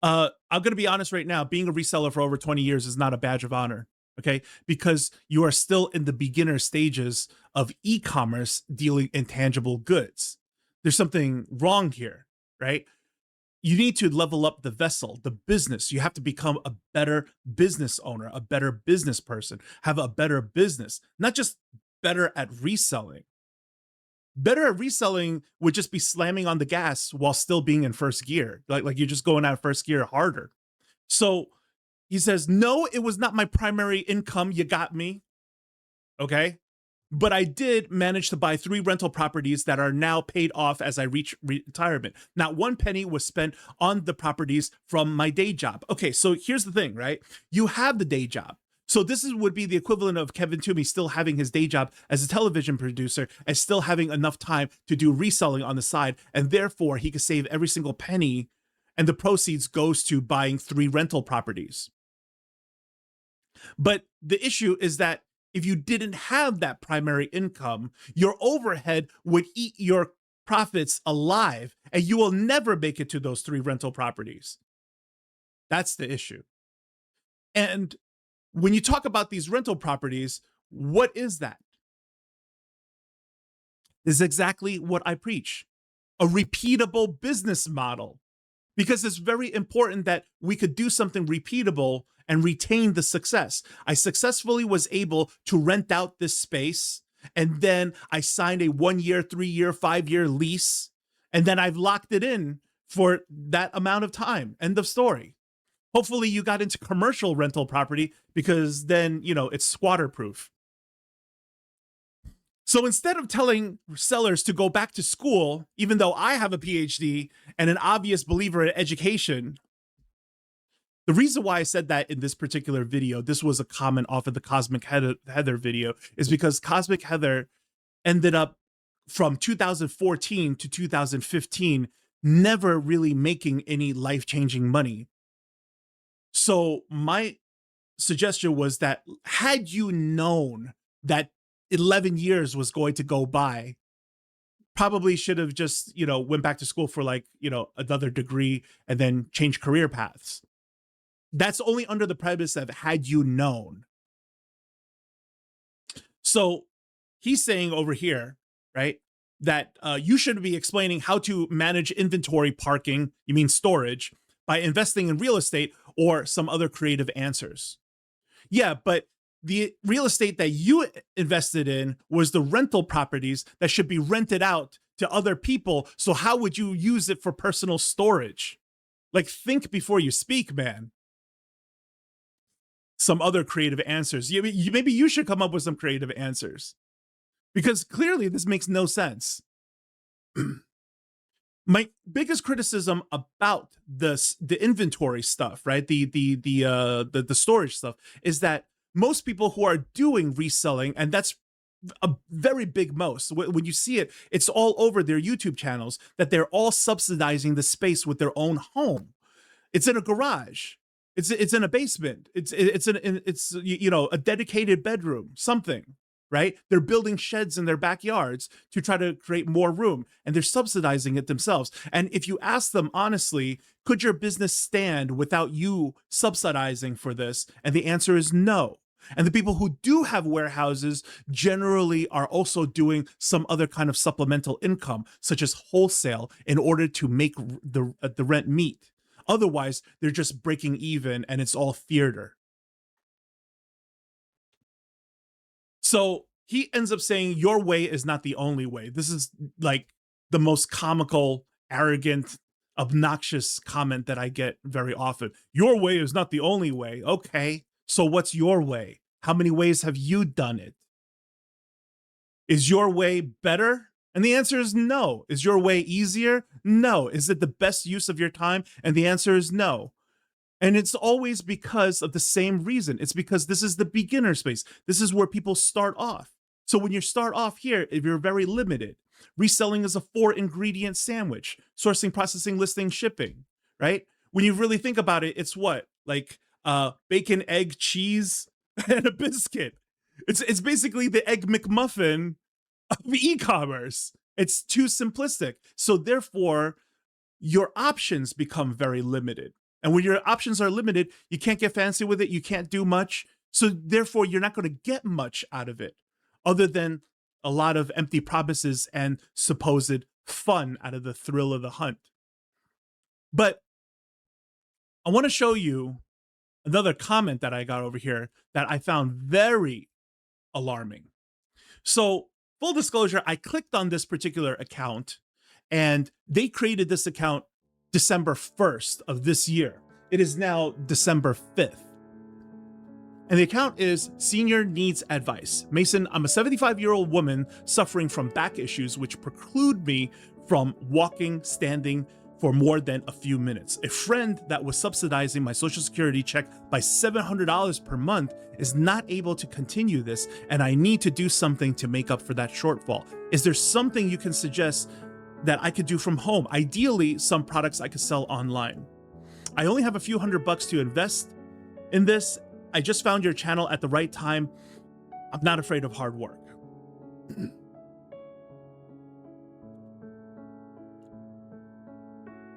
A: I'm going to be honest right now, being a reseller for over 20 years is not a badge of honor. Okay, because you are still in the beginner stages of e-commerce dealing in tangible goods. There's something wrong here, right? You need to level up the vessel, the business. You have to become a better business owner, a better business person, have a better business, not just better at reselling. Better at reselling would just be slamming on the gas while still being in first gear. Like you're just going out first gear harder. So he says, no, it was not my primary income. You got me. Okay. But I did manage to buy 3 rental properties that are now paid off as I reach retirement. Not one penny was spent on the properties from my day job. Okay. So here's the thing, right? You have the day job. So this would be the equivalent of Kevin Toomey still having his day job as a television producer and still having enough time to do reselling on the side. And therefore he could save every single penny and the proceeds goes to buying 3 rental properties. But the issue is that if you didn't have that primary income, your overhead would eat your profits alive and you will never make it to those 3 rental properties. That's the issue. And when you talk about these rental properties, what is that? This is exactly what I preach. A repeatable business model. Because it's very important that we could do something repeatable and retain the success. I successfully was able to rent out this space, and then I signed a 1-year, 3-year, 5-year lease, and then I've locked it in for that amount of time. End of story. Hopefully you got into commercial rental property because then, it's squatter proof. So instead of telling sellers to go back to school, even though I have a PhD and an obvious believer in education, the reason why I said that in this particular video, this was a comment off of the Cosmic Heather video, is because Cosmic Heather ended up from 2014 to 2015, never really making any life-changing money. So my suggestion was that had you known that 11 years was going to go by, probably should have just, went back to school for another degree and then change career paths. That's only under the premise of had you known. So he's saying over here, right, that you should be explaining how to manage inventory parking, you mean storage, by investing in real estate or some other creative answers. Yeah, but the real estate that you invested in was the rental properties that should be rented out to other people. So how would you use it for personal storage? Like, think before you speak, man. Some other creative answers. Maybe you should come up with some creative answers because clearly this makes no sense. My biggest criticism about the inventory stuff, right? The storage stuff is that most people who are doing reselling, and that's a very big most, when you see it, it's all over their YouTube channels, that they're all subsidizing the space with their own home. It's in a garage. It's in a basement. It's a dedicated bedroom, something, right? They're building sheds in their backyards to try to create more room, and they're subsidizing it themselves. And if you ask them honestly, could your business stand without you subsidizing for this? And the answer is no. And the people who do have warehouses generally are also doing some other kind of supplemental income, such as wholesale, in order to make the rent meet. Otherwise, they're just breaking even and it's all theater. So he ends up saying your way is not the only way. This is like the most comical, arrogant, obnoxious comment that I get very often. Your way is not the only way. Okay, so what's your way? How many ways have you done it? Is your way better? And the answer is no. Is your way easier? No. Is it the best use of your time? And the answer is no. And it's always because of the same reason. It's because this is the beginner space. This is where people start off. So when you start off here, if you're very limited, reselling is a 4-ingredient sandwich, sourcing, processing, listing, shipping, right? When you really think about it, it's what? Like bacon, egg, cheese, and a biscuit. It's basically the Egg McMuffin of e-commerce. It's too simplistic. So therefore, your options become very limited. And when your options are limited, you can't get fancy with it. You can't do much. So therefore, you're not going to get much out of it other than a lot of empty promises and supposed fun out of the thrill of the hunt. But I want to show you another comment that I got over here that I found very alarming. So full disclosure, I clicked on this particular account and they created this account December 1st of this year. It is now December 5th. And the account is Senior Needs Advice. Mason, I'm a 75-year-old woman suffering from back issues which preclude me from walking, standing for more than a few minutes. A friend that was subsidizing my Social Security check by $700 per month is not able to continue this, and I need to do something to make up for that shortfall. Is there something you can suggest that I could do from home? Ideally, some products I could sell online. I only have a few $100 to invest in this. I just found your channel at the right time. I'm not afraid of hard work.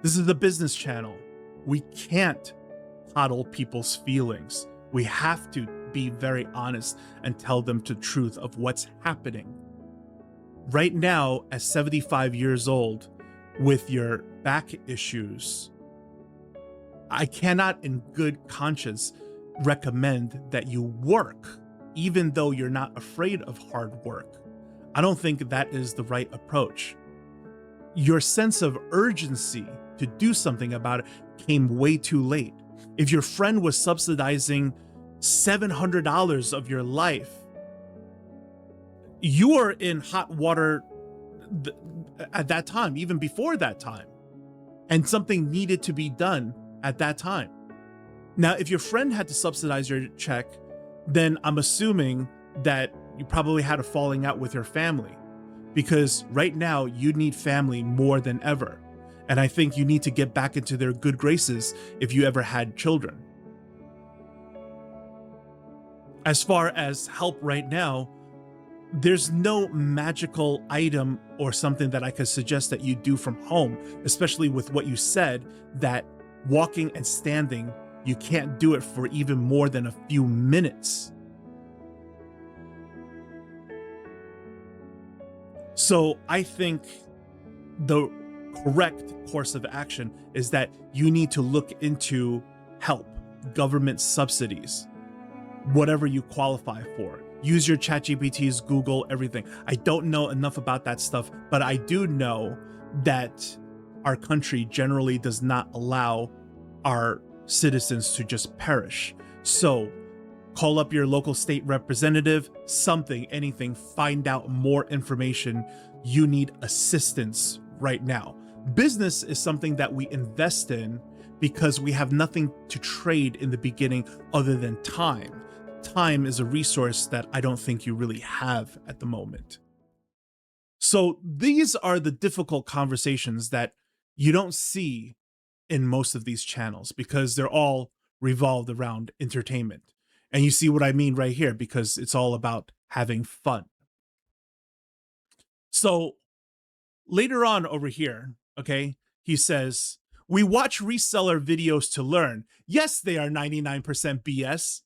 A: This is the business channel. We can't coddle people's feelings. We have to be very honest and tell them the truth of what's happening. Right now, at 75 years old, with your back issues, I cannot in good conscience recommend that you work, even though you're not afraid of hard work. I don't think that is the right approach. Your sense of urgency to do something about it came way too late. If your friend was subsidizing $700 of your life, you are in hot water at that time, even before that time, and something needed to be done at that time. Now, if your friend had to subsidize your check, then I'm assuming that you probably had a falling out with your family, because right now you need family more than ever. And I think you need to get back into their good graces if you ever had children. As far as help right now, there's no magical item or something that I could suggest that you do from home, especially with what you said, that walking and standing, you can't do it for even more than a few minutes. So I think the correct course of action is that you need to look into help, government subsidies, whatever you qualify for. Use your ChatGPTs, Google, everything. I don't know enough about that stuff, but I do know that our country generally does not allow our citizens to just perish. So call up your local state representative, something, anything, find out more information. You need assistance right now. Business is something that we invest in because we have nothing to trade in the beginning other than time. Time is a resource that I don't think you really have at the moment. So these are the difficult conversations that you don't see in most of these channels because they're all revolved around entertainment. And you see what I mean right here, because it's all about having fun. So later on over here, okay, he says, we watch reseller videos to learn. Yes, they are 99% BS.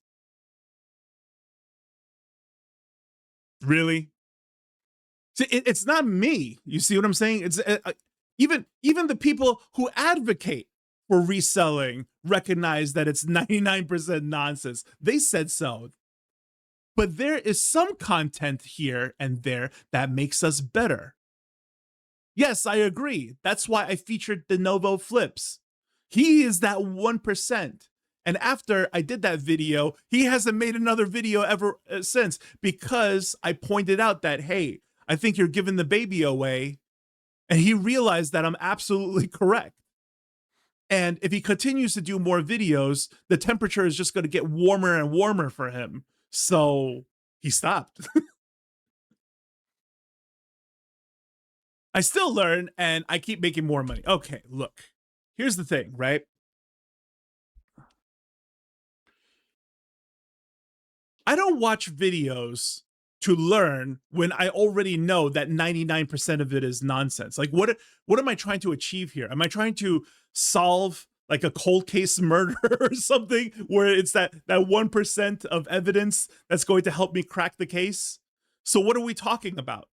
A: Really? See, it's not me. You see what I'm saying? It's even the people who advocate for reselling recognize that it's 99% nonsense. They said so. But there is some content here and there that makes us better. Yes, I agree. That's why I featured De Novo Flips. He is that 1%. And after I did that video, he hasn't made another video ever since, because I pointed out that, hey, I think you're giving the baby away. And he realized that I'm absolutely correct. And if he continues to do more videos, the temperature is just going to get warmer and warmer for him. So he stopped. I still learn and I keep making more money. Okay, look, here's the thing, right? I don't watch videos to learn when I already know that 99% of it is nonsense. Like, what am I trying to achieve here? Am I trying to solve like a cold case murder or something where it's that 1% of evidence that's going to help me crack the case? So what are we talking about?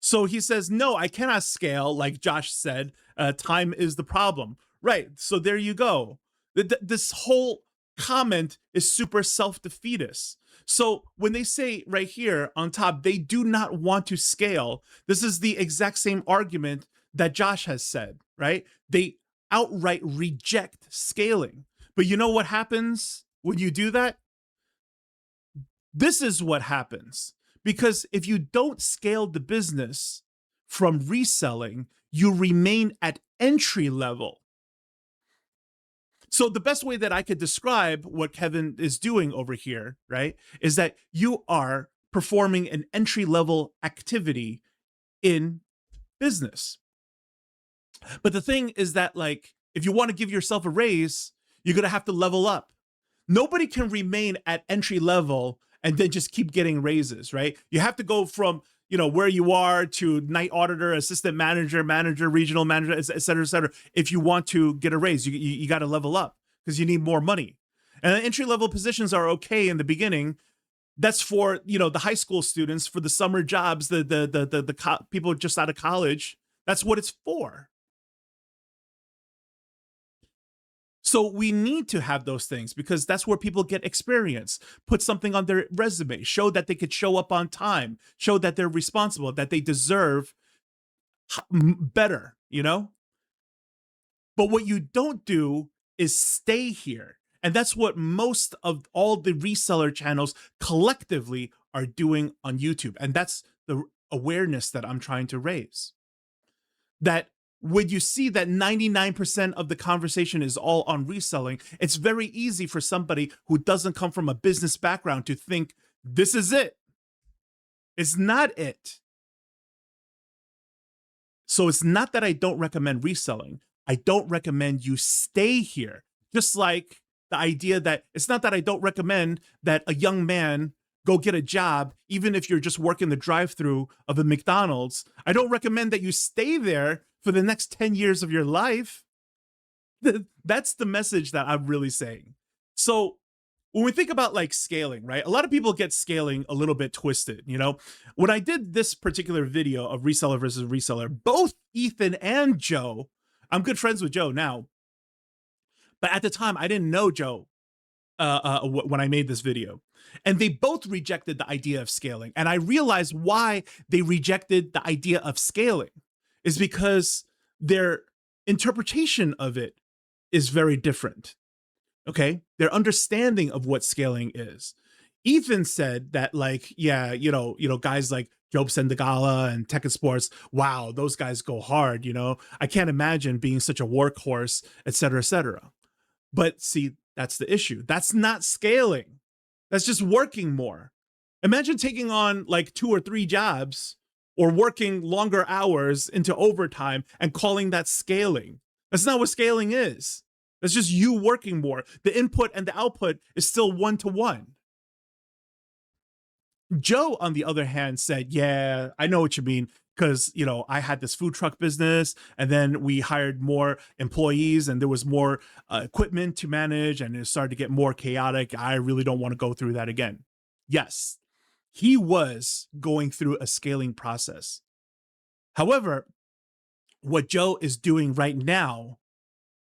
A: So he says, no, I cannot scale. Like Josh said, time is the problem. Right. So there you go. This whole comment is super self-defeatist. So when they say right here on top, they do not want to scale, this is the exact same argument that Josh has said, right? They outright reject scaling. But you know what happens when you do that? This is what happens. Because if you don't scale the business from reselling, you remain at entry level. So the best way that I could describe what Kevin is doing over here, right, is that you are performing an entry-level activity in business. But the thing is that, like, if you want to give yourself a raise, you're going to have to level up. Nobody can remain at entry level and then just keep getting raises, right? You have to go from, you know, where you are to night auditor, assistant manager, regional manager, et cetera, if you want to get a raise. You got to level up because you need more money. And the entry level positions are okay in the beginning. That's for, you know, the high school students, for the summer jobs, the people just out of college. That's what it's for. So we need to have those things because that's where people get experience, put something on their resume, show that they could show up on time, show that they're responsible, that they deserve better, you know? But what you don't do is stay here. And that's what most of all the reseller channels collectively are doing on YouTube. And that's the awareness that I'm trying to raise. That when you see that 99% of the conversation is all on reselling, it's very easy for somebody who doesn't come from a business background to think this is it. It's not it. So it's not that I don't recommend reselling. I don't recommend you stay here. Just like the idea that it's not that I don't recommend that a young man go get a job, even if you're just working the drive-thru of a McDonald's. I don't recommend that you stay there for the next 10 years of your life. That's the message that I'm really saying. So when we think about like scaling, right? A lot of people get scaling a little bit twisted, you know? When I did this particular video of reseller versus reseller, both Ethan and Joe, I'm good friends with Joe now, but at the time I didn't know Joe when I made this video. And they both rejected the idea of scaling. And I realized why they rejected the idea of scaling is because their interpretation of it is very different. Okay, their understanding of what scaling is. Ethan said that, like, yeah, you know, guys like Job Sendagala and Tech and Sports, wow, those guys go hard. You know, I can't imagine being such a workhorse, et cetera, et cetera. But see, that's the issue. That's not scaling. That's just working more. Imagine taking on like 2 or 3 jobs or working longer hours into overtime and calling that scaling. That's not what scaling is. That's just you working more. The input and the output is still 1-to-1. Joe, on the other hand, said, yeah, I know what you mean. Because, you know, I had this food truck business and then we hired more employees and there was more equipment to manage and it started to get more chaotic. I really don't want to go through that again. Yes, he was going through a scaling process. However, what Joe is doing right now,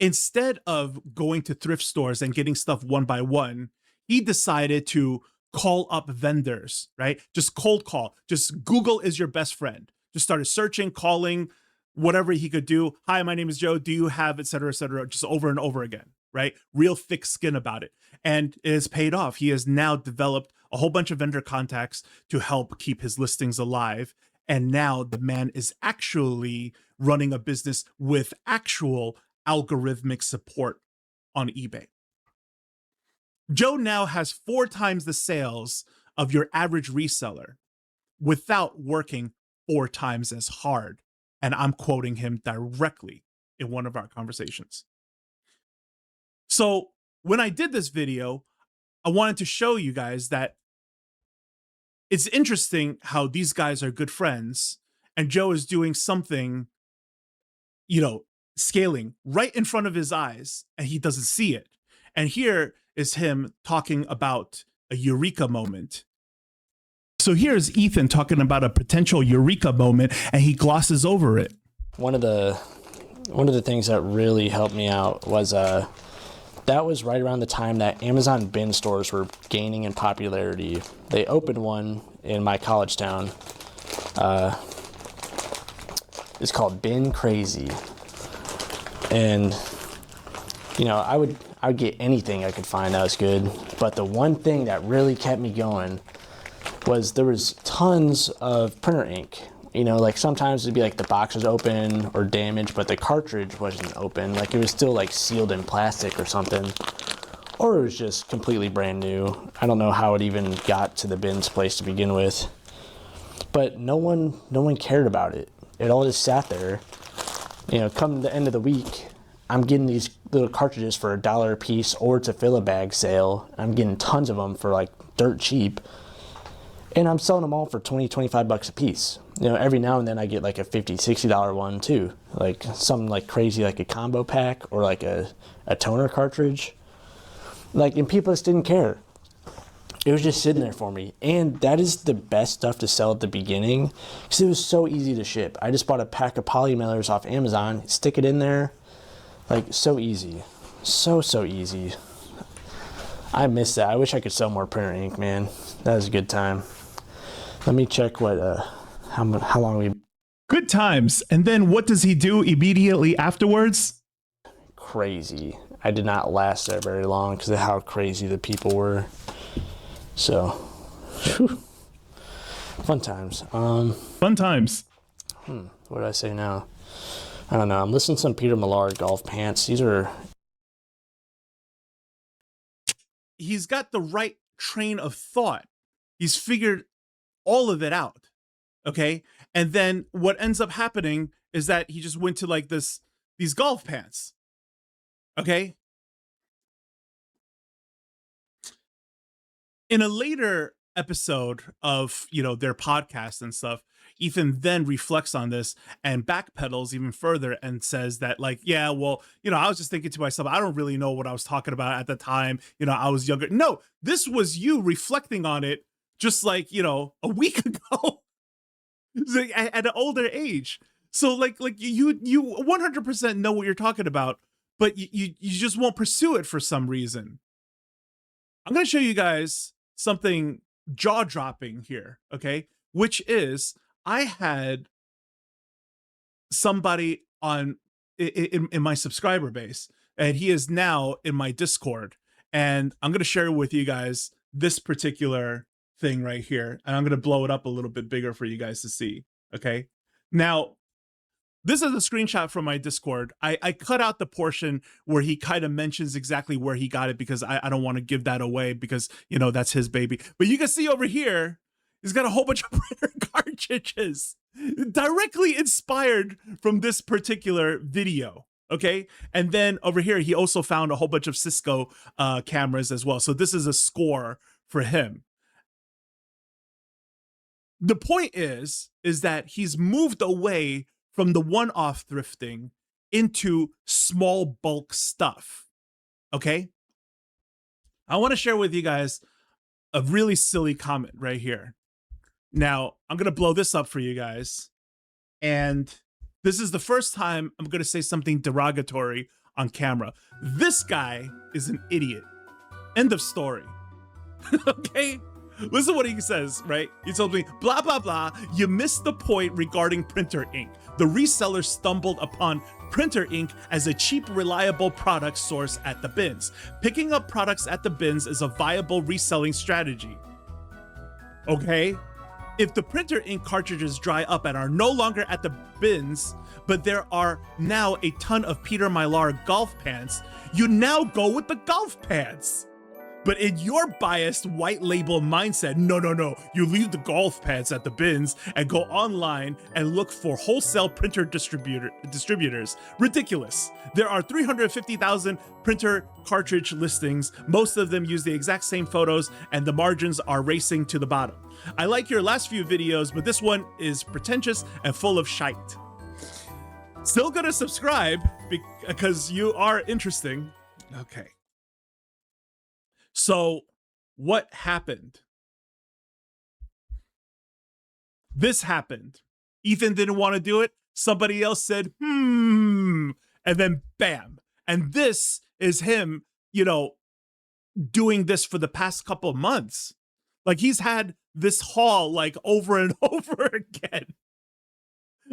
A: instead of going to thrift stores and getting stuff one by one, he decided to call up vendors, right? Just cold call. Just Google is your best friend. Just started searching, calling whatever he could do. Hi, my name is Joe. Do you have et cetera, just over and over again, right? Real thick skin about it. And it has paid off. He has now developed a whole bunch of vendor contacts to help keep his listings alive. And now the man is actually running a business with actual algorithmic support on eBay. Joe now has 4 times the sales of your average reseller without working 4 times as hard. And I'm quoting him directly in one of our conversations. So when I did this video, I wanted to show you guys that it's interesting how these guys are good friends and Joe is doing something, you know, scaling right in front of his eyes and he doesn't see it. And here is him talking about a eureka moment. So here's Ethan talking about a potential eureka moment and he glosses over it.
I: One of the things that really helped me out was that was right around the time that Amazon bin stores were gaining in popularity. They opened one in my college town. It's called Bin Crazy. And, you know, I would get anything I could find that was good. But the one thing that really kept me going was there was tons of printer ink. You know, like sometimes it'd be like the box was open or damaged, but the cartridge wasn't open. Like it was still like sealed in plastic or something. Or it was just completely brand new. I don't know how it even got to the bins place to begin with. But no one cared about it. It all just sat there. You know, come the end of the week, I'm getting these little cartridges for $1 a piece, or it's a fill-a-bag sale. I'm getting tons of them for like dirt cheap. And I'm selling them all for 20, 25 bucks a piece. You know, every now and then I get like a $50, $60 one too. Like something like crazy, like a combo pack or like a toner cartridge. Like, and people just didn't care. It was just sitting there for me. And that is the best stuff to sell at the beginning because it was so easy to ship. I just bought a pack of poly mailers off Amazon, stick it in there. Like, so easy. So easy. I miss that. I wish I could sell more printer ink, man. That was a good time. Let me check what, how long we...
A: Good times. And then what does he do immediately afterwards?
I: Crazy. I did not last there very long because of how crazy the people were. So, whew. Fun times.
A: Fun times.
I: What did I say now? I don't know. I'm listening to some Peter Millar golf pants. These are...
A: He's got the right train of thought. He's figured all of it out. Okay. And then what ends up happening is that he just went to like these golf pants. Okay. In a later episode of, you know, their podcast and stuff, Ethan then reflects on this and backpedals even further and says that, like, yeah, well, you know, I was just thinking to myself, I don't really know what I was talking about at the time. You know, I was younger. No, this was you reflecting on it just like, you know, a week ago at an older age. So like you 100% know what you're talking about, but you just won't pursue it for some reason. I'm going to show you guys something jaw-dropping here, okay? Which is, I had somebody on in my subscriber base, and he is now in my Discord. And I'm going to share with you guys this particular thing right here. And I'm going to blow it up a little bit bigger for you guys to see, okay? Now, this is a screenshot from my Discord. I cut out the portion where he kind of mentions exactly where he got it because I don't want to give that away because, you know, that's his baby. But you can see over here, he's got a whole bunch of printer cartridges directly inspired from this particular video, okay? And then over here, he also found a whole bunch of Cisco cameras as well. So this is a score for him. The point is that he's moved away from the one-off thrifting into small bulk stuff, okay? I want to share with you guys a really silly comment right here. Now, I'm going to blow this up for you guys. And this is the first time I'm going to say something derogatory on camera. This guy is an idiot. End of story. Okay? Listen to what he says, right? He told me, blah, blah, blah. You missed the point regarding printer ink. The reseller stumbled upon printer ink as a cheap, reliable product source at the bins. Picking up products at the bins is a viable reselling strategy. Okay? If the printer ink cartridges dry up and are no longer at the bins, but there are now a ton of Peter Millar golf pants, you now go with the golf pants. But in your biased white label mindset, no, you leave the golf pants at the bins and go online and look for wholesale printer distributors. Ridiculous. There are 350,000 printer cartridge listings. Most of them use the exact same photos and the margins are racing to the bottom. I like your last few videos, but this one is pretentious and full of shite. Still gonna subscribe because you are interesting. Okay. So what happened? This happened. Ethan didn't want to do it. Somebody else said, and then bam. And this is him, doing this for the past couple of months. Like he's had this haul like over and over again.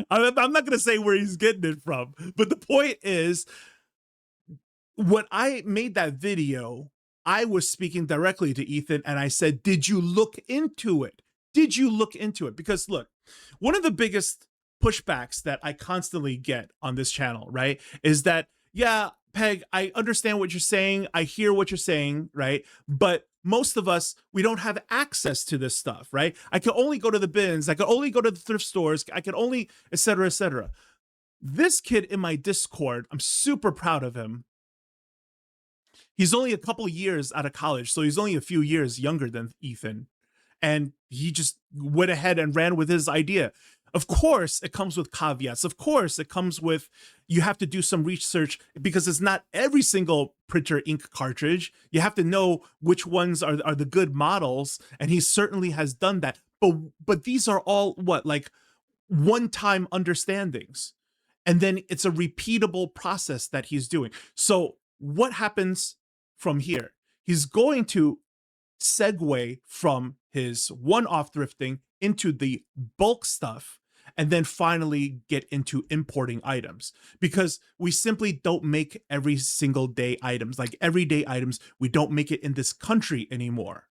A: I'm not going to say where he's getting it from, but the point is, when I made that video, I was speaking directly to Ethan and I said, did you look into it? Did you look into it? Because look, one of the biggest pushbacks that I constantly get on this channel, right, is that, yeah, Peg, I understand what you're saying. I hear what you're saying, right? But most of us, we don't have access to this stuff, right? I can only go to the bins. I can only go to the thrift stores. I can only, et cetera, et cetera. This kid in my Discord, I'm super proud of him. He's only a couple years out of college, so he's only a few years younger than Ethan. And he just went ahead and ran with his idea. Of course, it comes with caveats. Of course, it comes with, you have to do some research because it's not every single printer ink cartridge. You have to know which ones are the good models. And he certainly has done that. But these are all like one-time understandings. And then it's a repeatable process that he's doing. So what happens from here? He's going to segue from his one-off thrifting into the bulk stuff and then finally get into importing items, because we simply don't make every single day items, like everyday items. We don't make it in this country anymore.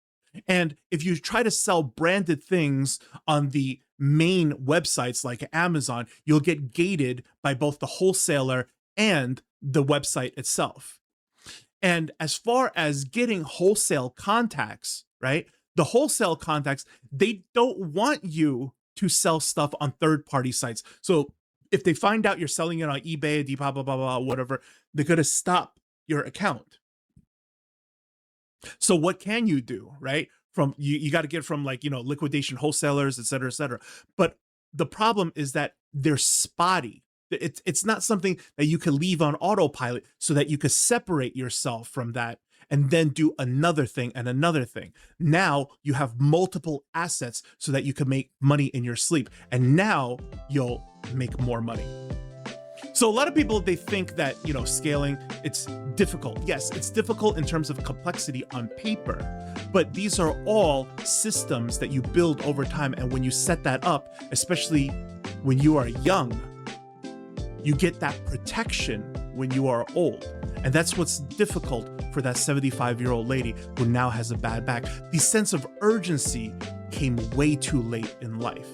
A: And if you try to sell branded things on the main websites like Amazon, you'll get gated by both the wholesaler and the website itself. And as far as getting wholesale contacts, right? The wholesale contacts, they don't want you to sell stuff on third-party sites. So if they find out you're selling it on eBay, blah, blah, blah, blah, whatever, they're going to stop your account. So what can you do, right? From you got to get from like, liquidation wholesalers, et cetera, et cetera. But the problem is that they're spotty. It's not something that you can leave on autopilot so that you could separate yourself from that and then do another thing and another thing. Now you have multiple assets so that you can make money in your sleep. And now you'll make more money. So a lot of people, they think that, scaling, it's difficult. Yes, it's difficult in terms of complexity on paper, but these are all systems that you build over time. And when you set that up, especially when you are young, you get that protection when you are old. And that's what's difficult for that 75-year-old lady who now has a bad back. The sense of urgency came way too late in life.